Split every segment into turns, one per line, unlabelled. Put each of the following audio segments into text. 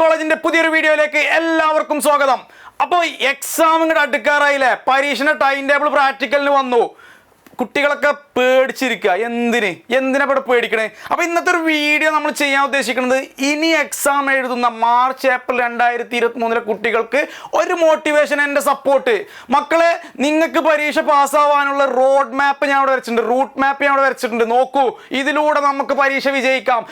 കോളേജിന്റെ പുതിയൊരു വീഡിയോയിലേക്ക് എല്ലാവർക്കും സ്വാഗതം. അപ്പോൾ എക്സാം ഇങ്ങോട്ട് അടുക്കാറായില്ലേ, പരീക്ഷയുടെ ടൈം ടേബിൾ പ്രാക്ടിക്കലിന് വന്നു. കുട്ടികളൊക്കെ പേടിച്ചിരിക്കുക. എന്തിനാ ഇവിടെ പേടിക്കണേ? അപ്പോൾ ഇന്നത്തെ ഒരു വീഡിയോ നമ്മൾ ചെയ്യാൻ ഉദ്ദേശിക്കുന്നത് ഇനി എക്സാം എഴുതുന്ന മാർച്ച് ഏപ്രിൽ 2023 കുട്ടികൾക്ക് ഒരു മോട്ടിവേഷൻ, എൻ്റെ സപ്പോർട്ട്. മക്കളെ, നിങ്ങൾക്ക് പരീക്ഷ പാസ്സാവാനുള്ള റോഡ് മാപ്പ് ഞാൻ അവിടെ വരച്ചിട്ടുണ്ട്, റൂട്ട് മാപ്പ് ഞാൻ അവിടെ വരച്ചിട്ടുണ്ട്. നോക്കൂ, ഇതിലൂടെ നമുക്ക് പരീക്ഷ വിജയിക്കാം.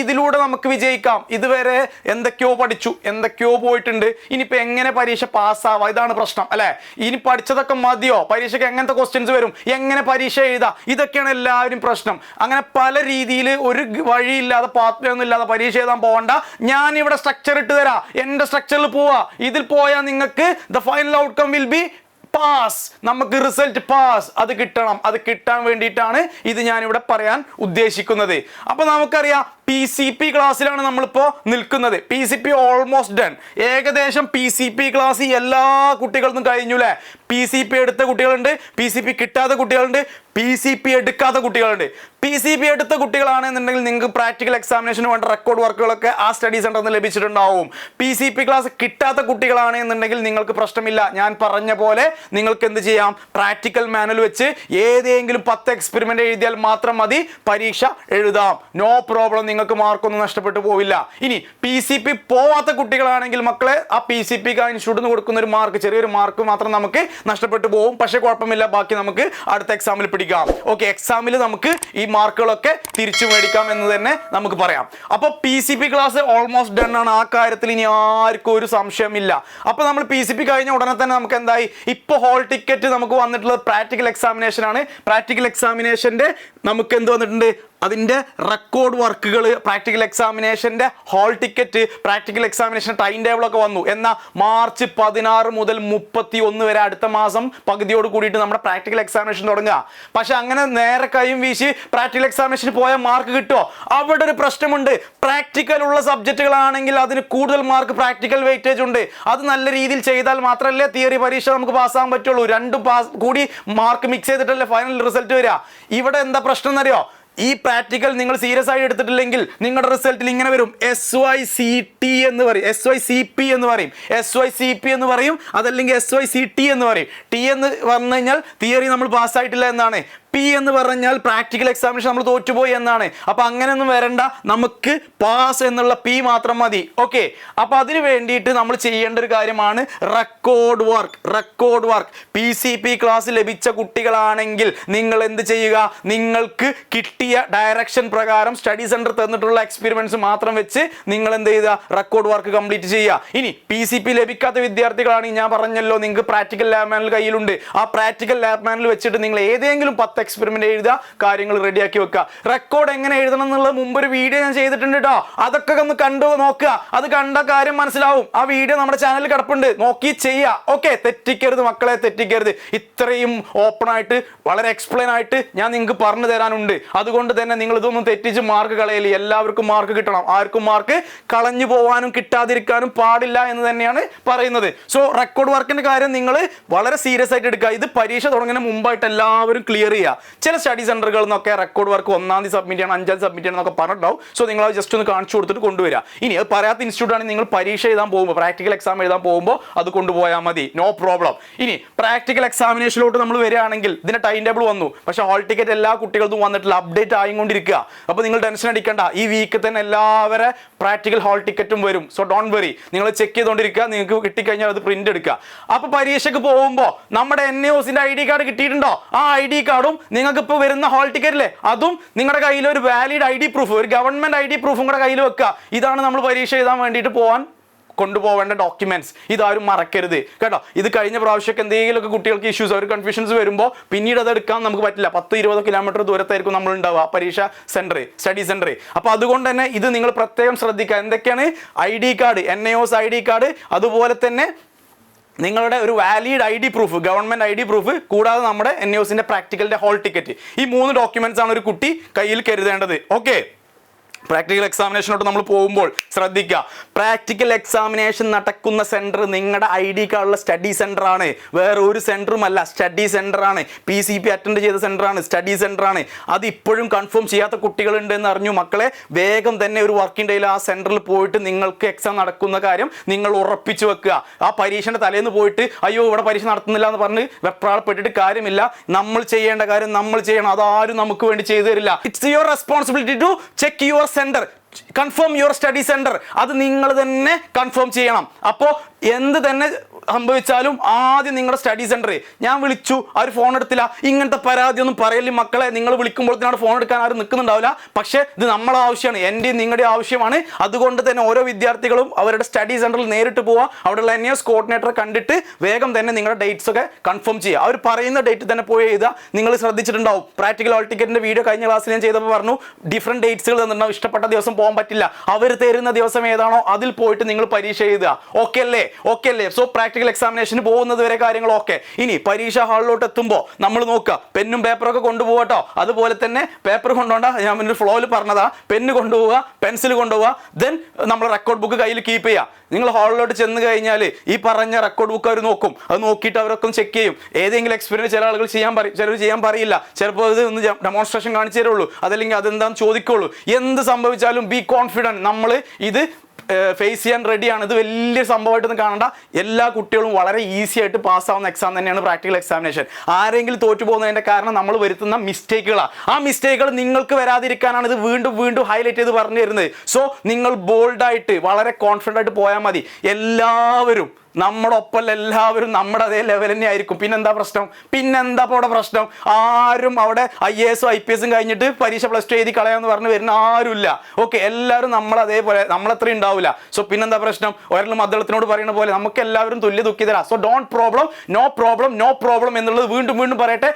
ഇതിലൂടെ നമുക്ക് വിജയിക്കാം. ഇതുവരെ എന്തൊക്കെയോ പഠിച്ചു, എന്തൊക്കെയോ പോയിട്ടുണ്ട്. ഇനിയിപ്പോൾ എങ്ങനെ പരീക്ഷ പാസ്സാവാം, ഇതാണ് പ്രശ്നം അല്ലേ? ഇനി പഠിച്ചതൊക്കെ മതിയോ? പരീക്ഷയ്ക്ക് എങ്ങനത്തെ ക്വസ്റ്റ്യൻസ് വരും, എങ്ങനെ പരീക്ഷ എഴുതാം, ഇതൊക്കെയാണ് എല്ലാവരും പ്രശ്നം. അങ്ങനെ പല രീതിയിൽ ഒരു വഴിയില്ലാതെ, പാത്വേ ഒന്നും ഇല്ലാതെ പരീക്ഷ എഴുതാൻ പോകണ്ട. ഞാൻ ഇവിടെ സ്ട്രക്ചർ ഇട്ട് തരാം, എൻ്റെ സ്ട്രക്ചറിൽ പോവാ. ഇതിൽ പോയാൽ നിങ്ങൾക്ക് the final outcome will be pass. നമുക്ക് റിസൾട്ട് പാസ് അത് കിട്ടണം. അത് കിട്ടാൻ വേണ്ടിയിട്ടാണ് ഇത് ഞാനിവിടെ പറയാൻ ഉദ്ദേശിക്കുന്നത്. അപ്പോൾ നമുക്കറിയാം, PCP ക്ലാസ്സിലാണ് നമ്മളിപ്പോൾ നിൽക്കുന്നത്. PCP almost done. ഏകദേശം PCP ക്ലാസ് എല്ലാ കുട്ടികൾക്കും കഴിഞ്ഞു അല്ലേ? PCP എടുത്ത കുട്ടികളുണ്ട്, PCP കിട്ടാത്ത കുട്ടികളുണ്ട്, PCP എടുക്കാത്ത കുട്ടികളുണ്ട്. PCP എടുത്ത കുട്ടികളാണെന്നുണ്ടെങ്കിൽ നിങ്ങൾക്ക് പ്രാക്ടിക്കൽ എക്സാമിനേഷന് വേണ്ട റെക്കോർഡ് വർക്കുകളൊക്കെ ആ സ്റ്റഡി സെന്ററിൽ നിന്ന് ലഭിച്ചിട്ടുണ്ടാവും. PCP ക്ലാസ് കിട്ടാത്ത കുട്ടികളാണെന്നുണ്ടെങ്കിൽ നിങ്ങൾക്ക് പ്രശ്നമില്ല. ഞാൻ പറഞ്ഞ പോലെ നിങ്ങൾക്ക് എന്ത് ചെയ്യാം, പ്രാക്ടിക്കൽ മാനുവൽ വെച്ച് ഏതെങ്കിലും 10 എക്സ്പെരിമെന്റ് എഴുതിയാൽ മാത്രം മതി, പരീക്ഷ എഴുതാം. നോ പ്രോബ്ലം, നിങ്ങൾക്ക് മാർക്കൊന്നും നഷ്ടപ്പെട്ടു പോവില്ല. ഇനി PCP പോവാത്ത കുട്ടികളാണെങ്കിൽ മക്കളെ, ആ PCP ഇൻസ്റ്റിറ്റ്യൂട്ടിൽ നിന്ന് കൊടുക്കുന്ന ഒരു മാർക്ക്, ചെറിയൊരു മാർക്ക് മാത്രം നമുക്ക് നഷ്ടപ്പെട്ടു പോകും. പക്ഷേ കുഴപ്പമില്ല, ബാക്കി നമുക്ക് അടുത്ത എക്സാമിൽ പിടിക്കാം. ഓക്കെ, എക്സാമിൽ നമുക്ക് ഈ മാർക്കുകളൊക്കെ തിരിച്ചു മേടിക്കാം എന്ന് തന്നെ നമുക്ക് പറയാം. അപ്പോൾ PCP ക്ലാസ് ഓൾമോസ്റ്റ് ഡൺ ആണ്. ആ കാര്യത്തിൽ ഇനി ആർക്കും ഒരു സംശയമില്ല. അപ്പോൾ നമ്മൾ PCP കഴിഞ്ഞ ഉടനെ തന്നെ നമുക്ക് എന്തായി, ഇപ്പോൾ ഹോൾ ടിക്കറ്റ് നമുക്ക് വന്നിട്ടുള്ളത് പ്രാക്ടിക്കൽ എക്സാമിനേഷൻ ആണ്. പ്രാക്ടിക്കൽ എക്സാമിനേഷൻ്റെ നമുക്ക് എന്ത് വന്നിട്ടുണ്ട്, അതിൻ്റെ റെക്കോർഡ് വർക്കുകൾ, പ്രാക്ടിക്കൽ എക്സാമിനേഷൻ്റെ hall ticket, practical examination time ടേബിളൊക്കെ വന്നു. എന്നാൽ മാർച്ച് 16 മുതൽ 31 വരെ, അടുത്ത മാസം പകുതിയോട് കൂടിയിട്ട് നമ്മുടെ പ്രാക്ടിക്കൽ എക്സാമിനേഷൻ തുടങ്ങുക. പക്ഷെ അങ്ങനെ നേരെ കൈയും വീശി പ്രാക്ടിക്കൽ എക്സാമിനേഷന് പോയാൽ മാർക്ക് കിട്ടുമോ? അവിടെ ഒരു പ്രശ്നമുണ്ട്. പ്രാക്ടിക്കൽ ഉള്ള സബ്ജക്റ്റുകളാണെങ്കിൽ അതിന് കൂടുതൽ മാർക്ക് പ്രാക്ടിക്കൽ വെയിറ്റേജ് ഉണ്ട്. അത് നല്ല രീതിയിൽ ചെയ്താൽ മാത്രമല്ലേ തിയറി പരീക്ഷ നമുക്ക് പാസ്സാകാൻ പറ്റുള്ളൂ. രണ്ടും കൂടി മാർക്ക് മിക്സ് ചെയ്തിട്ടല്ലേ ഫൈനൽ റിസൾട്ട് വരിക. ഇവിടെ എന്താ പ്രശ്നം എന്നറിയോ? ഈ പ്രാക്ടിക്കൽ നിങ്ങൾ സീരിയസ് ആയി എടുത്തിട്ടില്ലെങ്കിൽ നിങ്ങളുടെ റിസൾട്ടിൽ ഇങ്ങനെ വരും, SYCT എന്ന് പറയും, SYCP എന്ന് പറയും, SYCP എന്ന് പറയും, അതല്ലെങ്കിൽ SYCT എന്ന് പറയും. T എന്ന് പറഞ്ഞു കഴിഞ്ഞാൽ തിയറി നമ്മൾ പാസ്സായിട്ടില്ല എന്നാണ്. P എന്ന് പറഞ്ഞാൽ പ്രാക്ടിക്കൽ എക്സാമിനേഷൻ നമ്മൾ തോറ്റുപോയി എന്നാണ്. അപ്പോൾ അങ്ങനെയൊന്നും വരണ്ട, നമുക്ക് പാസ് എന്നുള്ള P മാത്രം മതി. ഓക്കെ, അപ്പോൾ അതിന് വേണ്ടിയിട്ട് നമ്മൾ ചെയ്യേണ്ട ഒരു കാര്യമാണ് റെക്കോർഡ് വർക്ക്. PCP ക്ലാസ് ലഭിച്ച കുട്ടികളാണെങ്കിൽ നിങ്ങൾ എന്ത് ചെയ്യുക, നിങ്ങൾക്ക് കിട്ടിയ ഡയറക്ഷൻ പ്രകാരം സ്റ്റഡി സെന്റർ തന്നിട്ടുള്ള എക്സ്പെരിമെന്റ്സ് മാത്രം വെച്ച് നിങ്ങൾ എന്ത് ചെയ്യുക, റെക്കോർഡ് വർക്ക് കംപ്ലീറ്റ് ചെയ്യുക. ഇനി PCP ലഭിക്കാത്ത വിദ്യാർത്ഥികളാണെങ്കിൽ ഞാൻ പറഞ്ഞല്ലോ, നിങ്ങൾക്ക് പ്രാക്ടിക്കൽ ലാബ് മാനുവൽ കയ്യിലുണ്ട്. ആ പ്രാക്ടിക്കൽ ലാബ് മാനുവൽ വെച്ചിട്ട് നിങ്ങൾ ഏതെങ്കിലും 10 എക്സ്പെരിമെന്റ് എഴുതുക, കാര്യങ്ങൾ റെഡിയാക്കി വെക്കുക. റെക്കോർഡ് എങ്ങനെ എഴുതണം എന്നുള്ളത് മുമ്പ് ഒരു വീഡിയോ ഞാൻ ചെയ്തിട്ടുണ്ട് കേട്ടോ. അതൊക്കെ ഒന്ന് കണ്ടു നോക്കുക. അത് കണ്ട കാര്യം മനസ്സിലാവും. ആ വീഡിയോ നമ്മുടെ ചാനലിൽ കിടപ്പുണ്ട്, നോക്കി ചെയ്യുക. ഓക്കെ, തെറ്റിക്കരുത് മക്കളെ, തെറ്റിക്കരുത്. ഇത്രയും ഓപ്പൺ ആയിട്ട്, വളരെ എക്സ്പ്ലെയിൻ ആയിട്ട് ഞാൻ നിങ്ങൾക്ക് പറഞ്ഞു തരാനുണ്ട്. അതുകൊണ്ട് തന്നെ നിങ്ങൾ ഇതൊന്നും തെറ്റിച്ച് മാർക്ക് കളയല്ലേ. എല്ലാവർക്കും മാർക്ക് കിട്ടണം. ആർക്കും മാർക്ക് കളഞ്ഞു പോവാനും കിട്ടാതിരിക്കാനും പാടില്ല എന്ന് തന്നെയാണ് പറയുന്നത്. സോ റെക്കോർഡ് വർക്കിന്റെ കാര്യം നിങ്ങൾ വളരെ സീരിയസ് ആയിട്ട് എടുക്കുക. ഇത് പരീക്ഷ തുടങ്ങുന്നതിന് മുമ്പായിട്ട് എല്ലാവരും ക്ലിയർ ചെയ്യുക. ചില സ്റ്റഡി സെന്ററുകളിൽ നിന്നൊക്കെ റെക്കോർഡ് വർക്ക് 1-ാം തീയതി സബ്മിറ്റ് ചെയ്യണം, 5-ാം തീയതി സബ്മിറ്റ് ചെയ്യണം എന്നൊക്കെ പറഞ്ഞിട്ടുണ്ടാവും. സോ നിങ്ങൾ അത് ജസ്റ്റ് ഒന്ന് കാണിച്ചു കൊടുത്തിട്ട് കൊണ്ടുവരിക. ഇനി അത് പറയാത്ത ഇൻസ്റ്റിറ്റ്യൂട്ട് ആണെങ്കിൽ നിങ്ങൾ പരീക്ഷ എഴുതാൻ പോകുമ്പോൾ, പ്രാക്ടിക്കൽ എക്സാം എഴുതാൻ പോകുമ്പോൾ അത് കൊണ്ടുപോയാൽ മതി, നോ പ്രോബ്ലം. ഇനി പ്രാക്ടിക്കൽ എക്സാമിനേഷനിലോട്ട് നമ്മൾ വരികയാണെങ്കിൽ ഇതിന്റെ ടൈം ടേബിൾ വന്നു, പക്ഷേ ഹോൾ ടിക്കറ്റ് എല്ലാ കുട്ടികൾക്കും വന്നിട്ടില്ല, അപ്ഡേറ്റ് ആയിക്കൊണ്ടിരിക്കുക. അപ്പോൾ നിങ്ങൾ ടെൻഷൻ അടിക്കേണ്ട, ഈ വീക്ക് തന്നെ എല്ലാവരും പ്രാക്ടിക്കൽ ഹോൾ ടിക്കറ്റും വരും. സോ ഡോണ്ട് വെറി, നിങ്ങൾ ചെക്ക് ചെയ്തുകൊണ്ടിരിക്കുക. നിങ്ങൾക്ക് കിട്ടിക്കഴിഞ്ഞാൽ അത് പ്രിന്റ് എടുക്കുക. അപ്പോൾ പരീക്ഷയ്ക്ക് പോകുമ്പോൾ നമ്മുടെ NIOSന്റെ ID കാർഡ് കിട്ടിയിട്ടുണ്ടോ? ആ ID കാർഡും നിങ്ങൾക്ക് ഇപ്പോൾ വരുന്ന ഹോൾ ടിക്കറ്റില്ലേ, അതും നിങ്ങളുടെ കയ്യിൽ ഒരു വാലിഡ് ID പ്രൂഫ്, ഒരു ഗവൺമെന്റ് ID പ്രൂഫും കൂടെ കയ്യിൽ വെക്കുക. ഇതാണ് നമ്മൾ പരീക്ഷ എഴുതാൻ വേണ്ടിയിട്ട് കൊണ്ടുപോകേണ്ട ഡോക്യുമെന്റ്സ്. ഇതാരും മറക്കരുത് കേട്ടോ. ഇത് കഴിഞ്ഞ പ്രാവശ്യമൊക്കെ എന്തെങ്കിലുമൊക്കെ കുട്ടികൾക്ക് ഇഷ്യൂസ്, ഒരു കൺഫ്യൂഷൻസ് വരുമ്പോൾ പിന്നീട് അത് എടുക്കാൻ നമുക്ക് പറ്റില്ല. 10-20 കിലോമീറ്റർ ദൂരത്തായിരിക്കും നമ്മൾ ഉണ്ടാവുക പരീക്ഷ സെന്റർ, സ്റ്റഡി സെന്റർ. അപ്പോൾ അതുകൊണ്ട് തന്നെ ഇത് നിങ്ങൾ പ്രത്യേകം ശ്രദ്ധിക്കുക. എന്തൊക്കെയാണ്? ID card, NIOS ID card, അതുപോലെ തന്നെ നിങ്ങളുടെ ഒരു valid ID proof, government ID proof, കൂടാതെ നമ്മുടെ NIOSന്റെ പ്രാക്ടിക്കലിന്റെ ഹോൾ ടിക്കറ്റ്. ഈ 3 ഡോക്യുമെന്റ്സ് ആണ് ഒരു കുട്ടി കയ്യിൽ കരുതേണ്ടത്. ഓക്കെ, പ്രാക്ടിക്കൽ എക്സാമിനേഷനോട്ട് നമ്മൾ പോകുമ്പോൾ ശ്രദ്ധിക്കുക, പ്രാക്ടിക്കൽ എക്സാമിനേഷൻ നടക്കുന്ന സെൻറ്റർ നിങ്ങളുടെ ID കാർഡുള്ള സ്റ്റഡി സെൻറ്റർ ആണ്, വേറെ ഒരു സെൻറ്ററും അല്ല, സ്റ്റഡി സെൻറ്റർ ആണ്. PCP അറ്റൻഡ് ചെയ്ത സെൻറ്റർ ആണ്, സ്റ്റഡി സെൻറ്റർ ആണ്. അത് ഇപ്പോഴും കൺഫേം ചെയ്യാത്ത കുട്ടികളുണ്ട് എന്ന് അറിഞ്ഞു മക്കളെ, വേഗം തന്നെ ഒരു വർക്കിംഗ് ഡേയിൽ ആ സെൻറ്ററിൽ പോയിട്ട് നിങ്ങൾക്ക് എക്സാം നടക്കുന്ന കാര്യം നിങ്ങൾ ഉറപ്പിച്ചു വെക്കുക. ആ പരീക്ഷയുടെ തലേന്ന് പോയിട്ട് അയ്യോ ഇവിടെ പരീക്ഷ നടത്തുന്നില്ല എന്ന് പറഞ്ഞ് വെപ്രാളപ്പെട്ടിട്ട് കാര്യമില്ല. നമ്മൾ ചെയ്യേണ്ട കാര്യം നമ്മൾ ചെയ്യണം, അതാരും നമുക്ക് വേണ്ടി ചെയ്തു തരില്ല. It's your responsibility to check your centre, confirm your study centre. അത് നിങ്ങൾ തന്നെ കൺഫേം ചെയ്യണം. അപ്പോൾ എന്ത് തന്നെ സംഭവിച്ചാലും ആദ്യം നിങ്ങളുടെ സ്റ്റഡി സെൻറ്റർ. ഞാൻ വിളിച്ചു, അവർ ഫോൺ എടുത്തില്ല, ഇങ്ങനത്തെ പരാതി ഒന്നും പറയല്ലേ മക്കളെ. നിങ്ങൾ വിളിക്കുമ്പോഴത്തേനാണ് ഫോൺ എടുക്കാൻ ആരും നിൽക്കുന്നുണ്ടാവില്ല. പക്ഷേ ഇത് നമ്മളെ ആവശ്യമാണ്, എൻ്റെയും നിങ്ങളുടെ ആവശ്യമാണ്. അതുകൊണ്ട് തന്നെ ഓരോ വിദ്യാർത്ഥികളും അവരുടെ സ്റ്റഡി സെൻറ്ററിൽ നേരിട്ട് പോവുക, അവിടെയുള്ള NIOS കോർഡിനേറ്ററെ കണ്ടിട്ട് വേഗം തന്നെ നിങ്ങളുടെ ഡേറ്റ്സ് ഒക്കെ കൺഫേം ചെയ്യുക. അവർ പറയുന്ന ഡേറ്റ് തന്നെ പോയി എഴുതുക. നിങ്ങൾ ശ്രദ്ധിച്ചിട്ടുണ്ടാവും, പ്രാക്ടിക്കൽ ഹോൾ ടിക്കറ്റിൻ്റെ വീഡിയോ കഴിഞ്ഞ ക്ലാസ്സിൽ ഞാൻ ചെയ്തപ്പോൾ പറഞ്ഞു, ഡിഫറെൻറ്റ് ഡേറ്റ്സുകൾ തന്നിട്ടുണ്ടാവും. ഇഷ്ടപ്പെട്ട ദിവസം പോകാൻ പറ്റില്ല, അവർ തരുന്ന ദിവസം ഏതാണോ അതിൽ പോയിട്ട് നിങ്ങൾ പരീക്ഷ എഴുതുക. ഓക്കെ അല്ലേ? ഓക്കെ അല്ലേ? സോ പ്രാക്ടിക്കൽ എക്സാമിനേഷന് പോകുന്നത് വരെ കാര്യങ്ങൾ ഓക്കെ. ഇനി പരീക്ഷ ഹാളിലോട്ട് എത്തുമ്പോൾ നമ്മൾ നോക്കുക, പെന്നും പേപ്പറൊക്കെ കൊണ്ടുപോകട്ടോ. അതുപോലെ തന്നെ പേപ്പർ കൊണ്ടുപോകണ്ട, ഞാൻ ഒരു ഫ്ലോയിൽ പറഞ്ഞതാ, പെന്ന് കൊണ്ടുപോവുക, പെൻസിൽ കൊണ്ടുപോവുക, ദെൻ നമ്മൾ റെക്കോർഡ് ബുക്ക് കയ്യിൽ കീപ്പ് ചെയ്യുക. നിങ്ങൾ ഹാളിലോട്ട് ചെന്ന് കഴിഞ്ഞാൽ ഈ പറഞ്ഞ റെക്കോർഡ് ബുക്ക് അവർ നോക്കും. അത് നോക്കിയിട്ട് അവരൊക്കെ ചെക്ക് ചെയ്യും. ഏതെങ്കിലും എക്സ്പീരിയൻസ് ചില ആളുകൾ ചെയ്യാൻ പറയും, ചിലർ ചെയ്യാൻ പറയില്ല. ചിലപ്പോൾ ഇത് ഒന്ന് ഡെമോൺസ്ട്രേഷൻ കാണിച്ചു തരുള്ളൂ, അതല്ലെങ്കിൽ അതെന്താണെന്ന് ചോദിക്കുള്ളൂ. എന്ത് സംഭവിച്ചാലും ബി കോൺഫിഡൻറ്റ്, നമ്മൾ ഇത് ഫേസ് ചെയ്യാൻ റെഡിയാണ്. ഇത് വലിയ സംഭവമായിട്ടൊന്നും കാണണ്ട. എല്ലാ കുട്ടികളും വളരെ ഈസി ആയിട്ട് പാസ്സാവുന്ന എക്സാം തന്നെയാണ് പ്രാക്ടിക്കൽ എക്സാമിനേഷൻ. ആരെങ്കിലും തോറ്റു പോകുന്നതിൻ്റെ കാരണം നമ്മൾ വരുത്തുന്ന മിസ്റ്റേക്കുകളാണ്. ആ മിസ്റ്റേക്കുകൾ നിങ്ങൾക്ക് വരാതിരിക്കാനാണ് ഇത് വീണ്ടും വീണ്ടും ഹൈലൈറ്റ് ചെയ്ത് പറഞ്ഞു തരുന്നത്. സോ നിങ്ങൾ ബോൾഡായിട്ട് വളരെ കോൺഫിഡൻ്റ് ആയിട്ട് പോയാൽ മതി. എല്ലാവരും നമ്മുടെ ഒപ്പം, എല്ലാവരും നമ്മുടെ അതേ ലെവൽ തന്നെ ആയിരിക്കും. പിന്നെന്താ പ്രശ്നം? പിന്നെന്താ ഇപ്പോൾ അവിടെ പ്രശ്നം? ആരും അവിടെ IAS IPS കഴിഞ്ഞിട്ട് പരീക്ഷ +2 എഴുതി കളയാമെന്ന് പറഞ്ഞ് വരുന്ന ആരുമില്ല. ഓക്കെ, എല്ലാവരും നമ്മളതേപോലെ, നമ്മളത്രയും ഉണ്ടാവില്ല. സോ പിന്നെന്താ പ്രശ്നം? ഒരെണ്ണം മദ്ദളത്തിനോട് പറയുന്ന പോലെ നമുക്ക് എല്ലാവരും തുല്യ ദുഃഖിതരാ. So don't problem, no problem, no problem എന്നുള്ളത് വീണ്ടും വീണ്ടും പറയട്ടെ.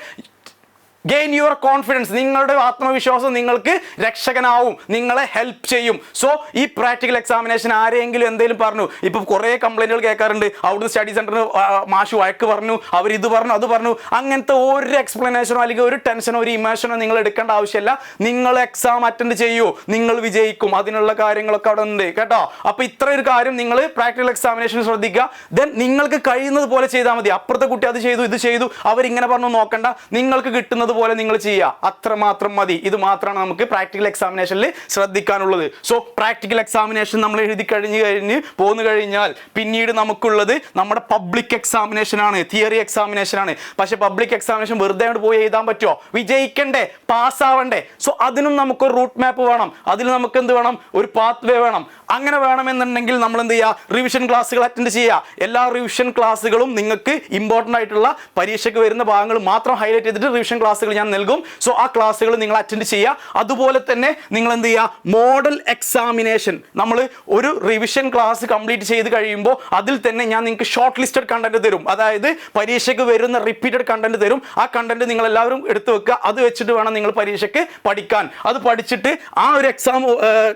Gain your confidence. നിങ്ങളുടെ ആത്മവിശ്വാസം നിങ്ങൾക്ക് രക്ഷകനാവും, നിങ്ങളെ ഹെൽപ്പ് ചെയ്യും. സോ ഈ പ്രാക്ടിക്കൽ എക്സാമിനേഷൻ ആരെങ്കിലും എന്തെങ്കിലും പറഞ്ഞു, ഇപ്പം കുറേ കംപ്ലൈൻറ്റുകൾ കേൾക്കാറുണ്ട്, അവിടുന്ന് സ്റ്റഡി സെൻറ്ററിന് മാഷ് വഴക്ക് പറഞ്ഞു, അവർ ഇത് പറഞ്ഞു അത് പറഞ്ഞു. അങ്ങനത്തെ ഒരു എക്സ്പ്ലനേഷനോ അല്ലെങ്കിൽ ഒരു ടെൻഷനോ ഒരു ഇമോഷനോ നിങ്ങൾ എടുക്കേണ്ട ആവശ്യമില്ല. നിങ്ങൾ എക്സാം അറ്റൻഡ് ചെയ്യൂ, നിങ്ങൾ വിജയിക്കും. അതിനുള്ള കാര്യങ്ങളൊക്കെ അവിടെ ഉണ്ട് കേട്ടോ. അപ്പോൾ ഇത്ര ഒരു കാര്യം നിങ്ങൾ പ്രാക്ടിക്കൽ എക്സാമിനേഷൻ ശ്രദ്ധിക്കുക. ദെൻ നിങ്ങൾക്ക് കഴിയുന്നത് പോലെ ചെയ്താൽ മതി. അപ്പുറത്തെ കുട്ടി അത് ചെയ്തു ഇത് ചെയ്തു അവരിങ്ങനെ പറഞ്ഞു നോക്കണ്ട, നിങ്ങൾക്ക് കിട്ടുന്നത് പോലെ നിങ്ങൾ ചെയ്യുക, അത്രമാത്രം മതി. ഇത് മാത്രമാണ് നമുക്ക് പ്രാക്ടിക്കൽ എക്സാമിനേഷനിൽ ശ്രദ്ധിക്കാനുള്ളത്. സോ പ്രാക്ടിക്കൽ എക്സാമിനേഷൻ നമ്മൾ എഴുതി കഴിഞ്ഞ് പോന്നു കഴിഞ്ഞാൽ പിന്നീട് നമുക്കുള്ളത് നമ്മുടെ പബ്ലിക് എക്സാമിനേഷൻ ആണ്, തിയറി എക്സാമിനേഷൻ ആണ്. പക്ഷെ പബ്ലിക് എക്സാമിനേഷൻ വെറുതെ കൊണ്ട് പോയി എഴുതാൻ പറ്റുമോ? വിജയിക്കണ്ടേ, പാസ്സാവണ്ടേ? സോ അതിനും നമുക്കൊരു റൂട്ട് മാപ്പ് വേണം, അതിൽ നമുക്ക് എന്ത് വേണം? ഒരു പാത്ത് വേ വേണം. അങ്ങനെ വേണമെന്നുണ്ടെങ്കിൽ നമ്മൾ എന്ത് ചെയ്യുക? റിവിഷൻ ക്ലാസ്സുകൾ അറ്റൻഡ് ചെയ്യുക. എല്ലാ റിവിഷൻ ക്ലാസ്സുകളും നിങ്ങൾക്ക് ഇമ്പോർട്ടൻ്റ് ആയിട്ടുള്ള പരീക്ഷയ്ക്ക് വരുന്ന ഭാഗങ്ങൾ മാത്രം ഹൈലൈറ്റ് ചെയ്തിട്ട് റിവിഷൻ ക്ലാസ്സുകൾ ഞാൻ നൽകും. സോ ആ ക്ലാസ്സുകൾ നിങ്ങൾ അറ്റൻഡ് ചെയ്യുക. അതുപോലെ തന്നെ നിങ്ങൾ എന്ത് ചെയ്യുക? മോഡൽ എക്സാമിനേഷൻ, നമ്മൾ ഒരു റിവിഷൻ ക്ലാസ് കംപ്ലീറ്റ് ചെയ്ത് കഴിയുമ്പോൾ അതിൽ തന്നെ ഞാൻ നിങ്ങൾക്ക് ഷോർട്ട് ലിസ്റ്റഡ് കണ്ടന്റ് തരും. അതായത് പരീക്ഷയ്ക്ക് വരുന്ന റിപ്പീറ്റഡ് കണ്ടന്റ് തരും. ആ കണ്ടന്റ് നിങ്ങൾ എല്ലാവരും എടുത്തു വെക്കുക. അത് വെച്ചിട്ട് വേണം നിങ്ങൾ പരീക്ഷയ്ക്ക് പഠിക്കാൻ. അത് പഠിച്ചിട്ട് ആ ഒരു എക്സാം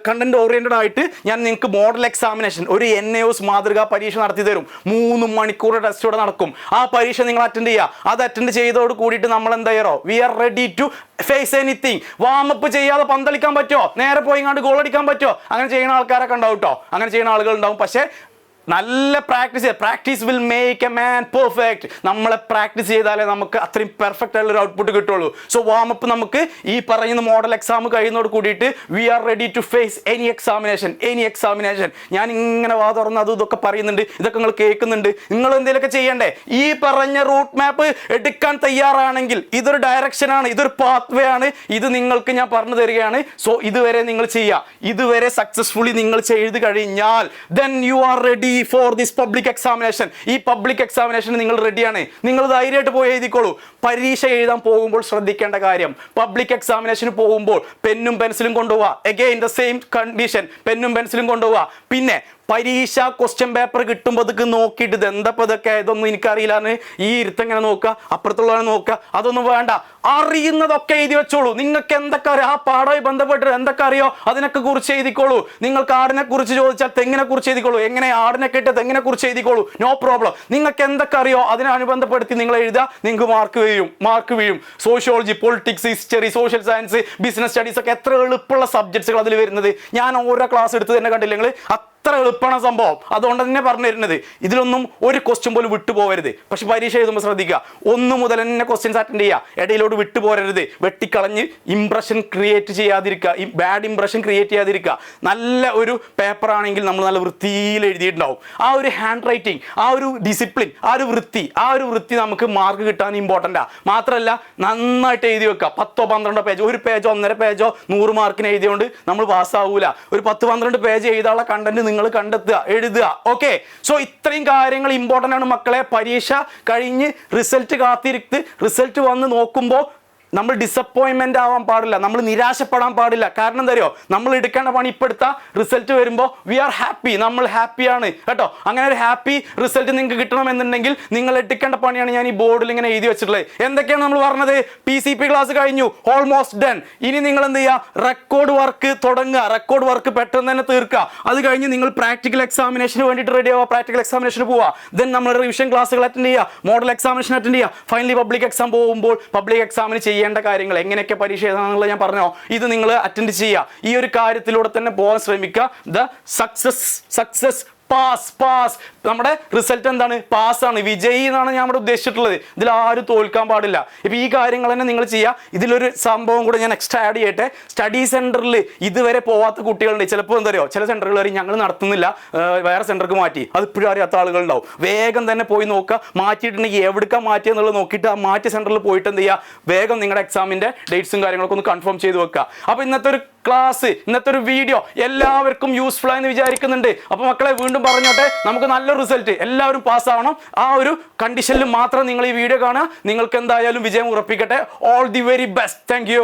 കണ്ടന്റ് ഓറിയന്റഡ് ആയിട്ട് ഞാൻ നിങ്ങൾക്ക് മോഡൽ എക്സാമിനേഷൻ ഒരു NIOS മാതൃകാ പരീക്ഷ നടത്തി തരും. 3 മണിക്കൂർ ടെസ്റ്റോടെ നടക്കും. ആ പരീക്ഷ നിങ്ങൾ അറ്റൻഡ് ചെയ്യുക. അത് അറ്റൻഡ് ചെയ്തോട് കൂടിയിട്ട് നമ്മൾ എന്താ ചെയ്യറോ? We are ready to face anything. Warm up ചെയ്യാതെ പന്തളിക്കാൻ പറ്റുമോ? നേരെ പോയി ഇങ്ങോട്ട് ഗോൾ അടിക്കാൻ പറ്റുമോ? അങ്ങനെ ചെയ്യുന്ന ആൾക്കാരൊക്കെ ഉണ്ടാവും കേട്ടോ. അങ്ങനെ ചെയ്യുന്ന ആളുകൾ ഉണ്ടാവും. പക്ഷേ നല്ല practice will make a man perfect. നമ്മളെ പ്രാക്ടീസ് ചെയ്താലേ നമുക്ക് അത്രയും പെർഫെക്റ്റ് ആയിട്ടുള്ള ഒരു ഔട്ട്പുട്ട് കിട്ടുള്ളൂ. സോ വാമപ്പ് നമുക്ക് ഈ പറയുന്ന മോഡൽ എക്സാം കഴിയുന്നതോട് കൂടിയിട്ട് we are ready to face any examination. ഞാൻ ഇങ്ങനെ വാ തുറന്ന് അതും ഇതൊക്കെ പറയുന്നുണ്ട്, ഇതൊക്കെ നിങ്ങൾ കേൾക്കുന്നുണ്ട്. നിങ്ങൾ എന്തെങ്കിലുമൊക്കെ ചെയ്യണ്ടേ? ഈ പറഞ്ഞ റൂട്ട് മാപ്പ് എടുക്കാൻ തയ്യാറാണെങ്കിൽ ഇതൊരു ഡയറക്ഷനാണ്, ഇതൊരു പാത്ത് വേ ആണ്. ഇത് നിങ്ങൾക്ക് ഞാൻ പറഞ്ഞു തരികയാണ്. സോ ഇതുവരെ നിങ്ങൾ ചെയ്യുക. ഇതുവരെ സക്സസ്ഫുള്ളി നിങ്ങൾ ചെയ്ത് കഴിഞ്ഞാൽ then you are ready for this public examination. ഈ പബ്ലിക് എക്സാമിനേഷൻ നിങ്ങൾ റെഡിയാണ്. നിങ്ങൾ ധൈര്യമായിട്ട് പോയി എഴുതിക്കോളൂ. പരീക്ഷ എഴുതാൻ പോകുമ്പോൾ ശ്രദ്ധിക്കേണ്ട കാര്യം, പബ്ലിക് എക്സാമിനേഷന് പോകുമ്പോൾ പെന്നും പെൻസിലും കൊണ്ടുപോവുക. അഗെയിൻ ദ സെയിം കണ്ടീഷൻ, പെന്നും പെൻസിലും കൊണ്ടുപോവുക. പിന്നെ പരീക്ഷ ക്വസ്റ്റ്യൻ പേപ്പർ കിട്ടുമ്പോൾ അതൊക്കെ നോക്കിയിട്ട് ഇത് എന്തപ്പോൾ ഇതൊക്കെ ഇതൊന്നും എനിക്കറിയില്ലാന്ന് ഈ ഇരുത്തങ്ങനെ നോക്കുക, അപ്പുറത്തുള്ളവരെ നോക്കുക, അതൊന്നും വേണ്ട. അറിയുന്നതൊക്കെ എഴുതി വെച്ചോളൂ. നിങ്ങൾക്ക് എന്തൊക്കെ അറിയാം, ആ പാഠവുമായി ബന്ധപ്പെട്ട് എന്തൊക്കെ അറിയോ അതിനൊക്കെ കുറിച്ച് എഴുതിക്കോളൂ. നിങ്ങൾക്ക് ആടിനെ കുറിച്ച് ചോദിച്ചാൽ തെങ്ങിനെ കുറിച്ച് എഴുതിക്കോളൂ. എങ്ങനെ ആടിനെ കിട്ടിയ തെങ്ങിനെ കുറിച്ച് എഴുതിക്കോളൂ, നോ പ്രോബ്ലം. നിങ്ങൾക്ക് എന്തൊക്കെ അറിയോ അതിനനുബന്ധപ്പെടുത്തി നിങ്ങൾ എഴുതുക, നിങ്ങൾക്ക് മാർക്ക് വരും. മാർക്ക് വീഴും. Sociology, politics, history, social science, business studies ഒക്കെ എത്ര എളുപ്പമുള്ള സബ്ജക്ട്സുകൾ അതിൽ വരുന്നത്. ഞാൻ ഓരോ ക്ലാസ് എടുത്ത് തന്നെ കണ്ടില്ല നിങ്ങൾ, അത്ര എളുപ്പമാണ് സംഭവം. അതുകൊണ്ട് തന്നെ പറഞ്ഞു തരുന്നത്, ഇതിലൊന്നും ഒരു ക്വസ്റ്റ്യൻ പോലും വിട്ടുപോകരുത്. പക്ഷെ പരീക്ഷ എഴുതുമ്പോൾ ശ്രദ്ധിക്കുക, 1 മുതൽ തന്നെ ക്വസ്റ്റ്യൻസ് അറ്റൻഡ് ചെയ്യുക, ഇടയിലോട്ട് വിട്ടുപോരരുത്. വെട്ടിക്കളഞ്ഞ് ഇംപ്രഷൻ ക്രിയേറ്റ് ചെയ്യാതിരിക്കുക, ഈ ബാഡ് ഇംപ്രഷൻ ക്രിയേറ്റ് ചെയ്യാതിരിക്കുക. നല്ല ഒരു പേപ്പർ ആണെങ്കിൽ നമ്മൾ നല്ല വൃത്തിയിൽ എഴുതിയിട്ടുണ്ടാവും. ആ ഒരു ഹാൻഡ് റൈറ്റിംഗ്, ആ ഒരു ഡിസിപ്ലിൻ, ആ ഒരു വൃത്തി നമുക്ക് മാർക്ക് കിട്ടാൻ ഇമ്പോർട്ടൻ്റാണ്. മാത്രമല്ല നന്നായിട്ട് എഴുതി വെക്കുക. 10-12 പേജ്, ഒരു പേജോ 1.5 പേജോ 100 മാർക്കിന് എഴുതിയോണ്ട് നമ്മൾ പാസ്സാവൂല. ഒരു 10-12 പേജ് എഴുതാനുള്ള കണ്ടന്റ് നിങ്ങൾ കണ്ടെത്തുക, എഴുതുക. ഓക്കെ, സോ ഇത്രയും കാര്യങ്ങൾ ഇമ്പോർട്ടൻ്റ് ആണ് മക്കളെ. പരീക്ഷ കഴിഞ്ഞ് റിസൾട്ട് കാത്തിരിത്ത് റിസൾട്ട് വന്ന് നോക്കുമ്പോൾ നമ്മൾ ഡിസപ്പോയിൻമെന്റ് ആവാൻ പാടില്ല, നമ്മൾ നിരാശപ്പെടാൻ പാടില്ല. കാരണം എന്താ അറിയോ, നമ്മൾ എടുക്കേണ്ട പണി ഇപ്പം എടുത്താൽ റിസൾട്ട് വരുമ്പോൾ വി ആർ ഹാപ്പി, നമ്മൾ ഹാപ്പിയാണ് കേട്ടോ. അങ്ങനെ ഒരു ഹാപ്പി റിസൾട്ട് നിങ്ങൾക്ക് കിട്ടണമെന്നുണ്ടെങ്കിൽ നിങ്ങൾ എടുക്കേണ്ട പണിയാണ് ഞാൻ ഈ ബോർഡിൽ ഇങ്ങനെ എഴുതി വെച്ചിട്ടുള്ളത്. എന്തൊക്കെയാണ് നമ്മൾ പറഞ്ഞത്? PCP ക്ലാസ് കഴിഞ്ഞു, ഓൾമോസ്റ്റ് ഡൺ. ഇനി നിങ്ങൾ എന്ത് ചെയ്യുക, റെക്കോർഡ് വർക്ക് തുടങ്ങുക, റെക്കോർഡ് വർക്ക് പെട്ടെന്ന് തന്നെ തീർക്കുക. അത് കഴിഞ്ഞ് നിങ്ങൾ പ്രാക്ടിക്കൽ എക്സാമിനേഷന് വേണ്ടിയിട്ട് റെഡി ആവുക, പ്രാക്ടിക്കൽ എക്സാമിനേഷന് പോവുക. ദെൻ നമ്മൾ റിവിഷൻ ക്ലാസ്സുകൾ അറ്റൻഡ് ചെയ്യുക, മോഡൽ എക്സാമിനേഷൻ അറ്റൻഡ് ചെയ്യുക. ഫൈനലി പബ്ലിക് എക്സാം പോകുമ്പോൾ പബ്ലിക് എക്സാമിന് ചെയ്യേണ്ട കാര്യങ്ങൾ, എങ്ങനെയൊക്കെ പരീക്ഷ എഴുതാന്നുള്ളത് ഞാൻ പറഞ്ഞോ, ഇത് നിങ്ങൾ അറ്റൻഡ് ചെയ്യുക. ഈ ഒരു കാര്യത്തിലൂടെ തന്നെ പോകാൻ ശ്രമിക്കുക. The success pass. നമ്മുടെ റിസൾട്ട് എന്താണ്? പാസ്സാണ്, വിജയി എന്നാണ് ഞാൻ ഇവിടെ ഉദ്ദേശിച്ചിട്ടുള്ളത്. ഇതിൽ ആരും തോൽക്കാൻ പാടില്ല. ഇപ്പം ഈ കാര്യങ്ങൾ തന്നെ നിങ്ങൾ ചെയ്യുക. ഇതിലൊരു സംഭവം കൂടെ ഞാൻ എക്സ്ട്രാ ആഡ് ചെയ്യട്ടെ. സ്റ്റഡി സെന്ററിൽ ഇതുവരെ പോവാത്ത കുട്ടികളുണ്ട്. ചിലപ്പോൾ എന്താ പറയുക, ചില സെന്ററുകൾ വരെ ഞങ്ങൾ നടത്തുന്നില്ല, വേറെ സെന്റർക്ക് മാറ്റി, അത് ഇപ്പോഴും അറിയാത്ത ആളുകളുണ്ടാവും. വേഗം തന്നെ പോയി നോക്കുക, മാറ്റിയിട്ടുണ്ടെങ്കിൽ എവിടേക്കാണ് മാറ്റിയെന്നുള്ളത് നോക്കിയിട്ട് ആ മാറ്റിയ സെന്ററിൽ പോയിട്ട് എന്ത് ചെയ്യുക, വേഗം നിങ്ങളുടെ എക്സാമിൻ്റെ ഡേറ്റ്സും കാര്യങ്ങളൊക്കെ ഒന്ന് കൺഫേം ചെയ്ത് വെക്കുക. അപ്പോൾ ഇന്നത്തെ ഒരു ക്ലാസ്, ഇന്നത്തെ ഒരു വീഡിയോ എല്ലാവർക്കും യൂസ്ഫുൾ ആയെന്ന് വിചാരിക്കുന്നുണ്ട്. അപ്പോൾ മക്കളെ വീണ്ടും പറഞ്ഞോട്ടെ, നമുക്ക് നല്ലൊരു റിസൾട്ട്, എല്ലാവരും പാസ്സാവണം. ആ ഒരു കണ്ടീഷനിൽ മാത്രം നിങ്ങൾ ഈ വീഡിയോ കാണുക. നിങ്ങൾക്ക് എന്തായാലും വിജയം ഉറപ്പിക്കട്ടെ. All the very best. Thank U.